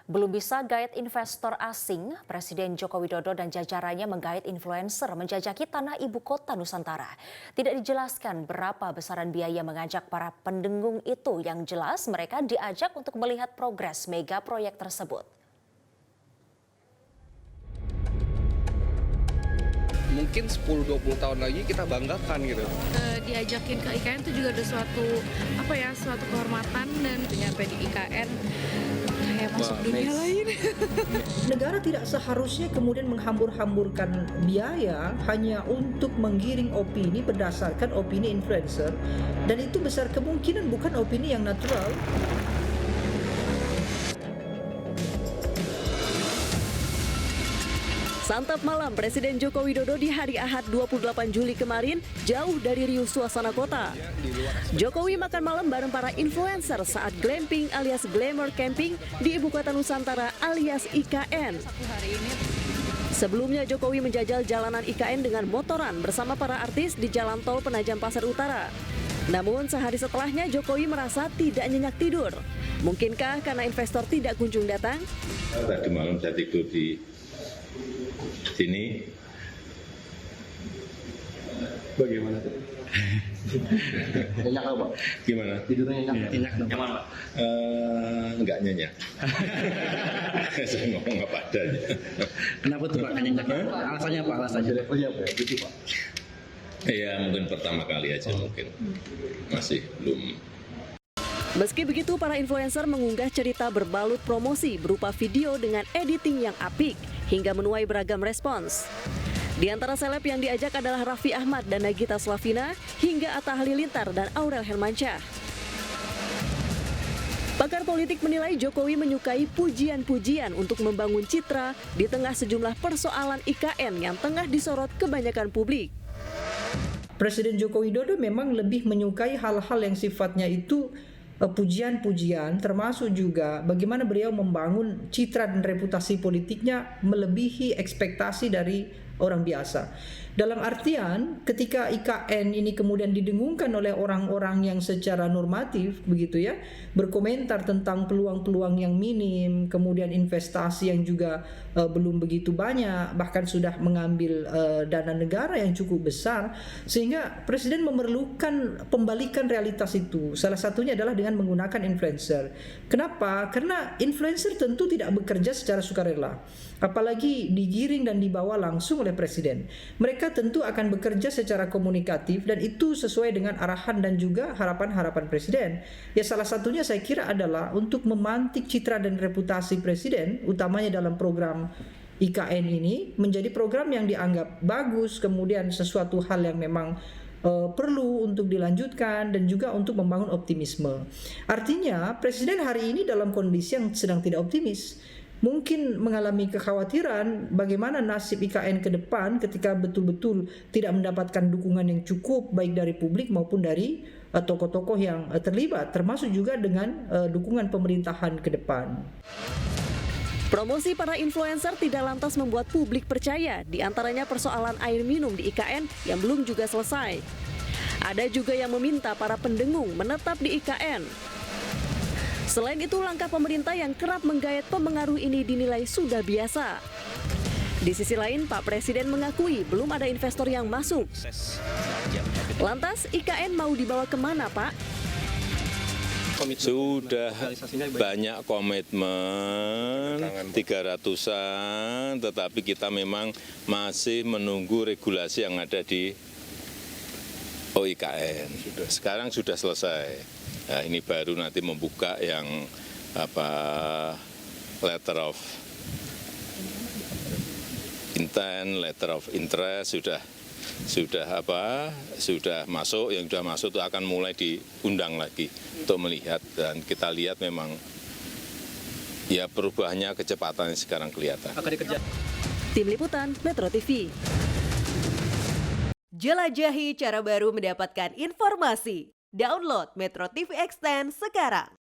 Belum bisa gait investor asing, Presiden Joko Widodo dan jajarannya menggait influencer menjajaki tanah ibu kota Nusantara. Tidak dijelaskan berapa besaran biaya mengajak para pendengung itu, yang jelas mereka diajak untuk melihat progres mega proyek tersebut. Mungkin 10-20 tahun lagi kita banggakan gitu. Diajakin ke IKN itu juga ada suatu kehormatan, dan nyampe di IKN kayak masuk dunia lain. Negara tidak seharusnya kemudian menghambur-hamburkan biaya hanya untuk menggiring opini berdasarkan opini influencer, dan itu besar kemungkinan bukan opini yang natural. Santap malam Presiden Joko Widodo di hari Ahad 28 Juli kemarin jauh dari riuh suasana kota. Jokowi makan malam bareng para influencer saat glamping alias glamour camping di Ibu Kota Nusantara alias IKN. Sebelumnya Jokowi menjajal jalanan IKN dengan motoran bersama para artis di Jalan Tol Penajam Pasar Utara. Namun sehari setelahnya Jokowi merasa tidak nyenyak tidur. Mungkinkah karena investor tidak kunjung datang? Tadi malam saya tidur di sini. Bagaimana tuh? Nyenyak apa, Pak? Gimana? Tidurnya nyenyak nyaman, Pak? Enggak nyenyak. Saya ngomong apa adanya. Kenapa tuh Pak nyenyak? Alasannya apa? Alasannya apa? Gitu, Pak. Ya mungkin pertama kali aja mungkin. Masih belum. Meski begitu, para influencer mengunggah cerita berbalut promosi berupa video dengan editing yang apik hingga menuai beragam respons. Di antara seleb yang diajak adalah Raffi Ahmad dan Nagita Slavina hingga Atta Halilintar dan Aurel Hermansyah. Pakar politik menilai Jokowi menyukai pujian-pujian untuk membangun citra di tengah sejumlah persoalan IKN yang tengah disorot kebanyakan publik. Presiden Joko Widodo memang lebih menyukai hal-hal yang sifatnya itu pujian-pujian, termasuk juga bagaimana beliau membangun citra dan reputasi politiknya melebihi ekspektasi dari orang biasa. Dalam artian ketika IKN ini kemudian didengungkan oleh orang-orang yang secara normatif begitu ya, berkomentar tentang peluang-peluang yang minim, kemudian investasi yang juga belum begitu banyak, bahkan sudah mengambil dana negara yang cukup besar, sehingga Presiden memerlukan pembalikan realitas itu. Salah satunya adalah dengan menggunakan influencer. Kenapa? Karena influencer tentu tidak bekerja secara sukarela, apalagi digiring dan dibawa langsung oleh Presiden. Mereka tentu akan bekerja secara komunikatif, dan itu sesuai dengan arahan dan juga harapan-harapan Presiden. Ya, salah satunya saya kira adalah untuk memantik citra dan reputasi Presiden, utamanya dalam program IKN ini menjadi program yang dianggap bagus, kemudian sesuatu hal yang memang perlu untuk dilanjutkan dan juga untuk membangun optimisme. Artinya Presiden hari ini dalam kondisi yang sedang tidak optimis. Mungkin mengalami kekhawatiran bagaimana nasib IKN ke depan ketika betul-betul tidak mendapatkan dukungan yang cukup baik dari publik maupun dari tokoh-tokoh yang terlibat, termasuk juga dengan dukungan pemerintahan ke depan. Promosi para influencer tidak lantas membuat publik percaya, di antaranya persoalan air minum di IKN yang belum juga selesai. Ada juga yang meminta para pendengung menetap di IKN. Selain itu, langkah pemerintah yang kerap menggait pemengaruh ini dinilai sudah biasa. Di sisi lain, Pak Presiden mengakui belum ada investor yang masuk. Lantas, IKN mau dibawa kemana, Pak? Sudah banyak komitmen 300-an, tetapi kita memang masih menunggu regulasi yang ada di OIKN. Sekarang sudah selesai. Nah, ini baru nanti membuka yang letter of intent, letter of interest sudah masuk. Yang sudah masuk itu akan mulai diundang lagi untuk melihat, dan kita lihat memang ya perubahannya, kecepatannya sekarang kelihatan. Tim Liputan Metro TV. Jelajahi cara baru mendapatkan informasi. Download Metro TV Extend sekarang.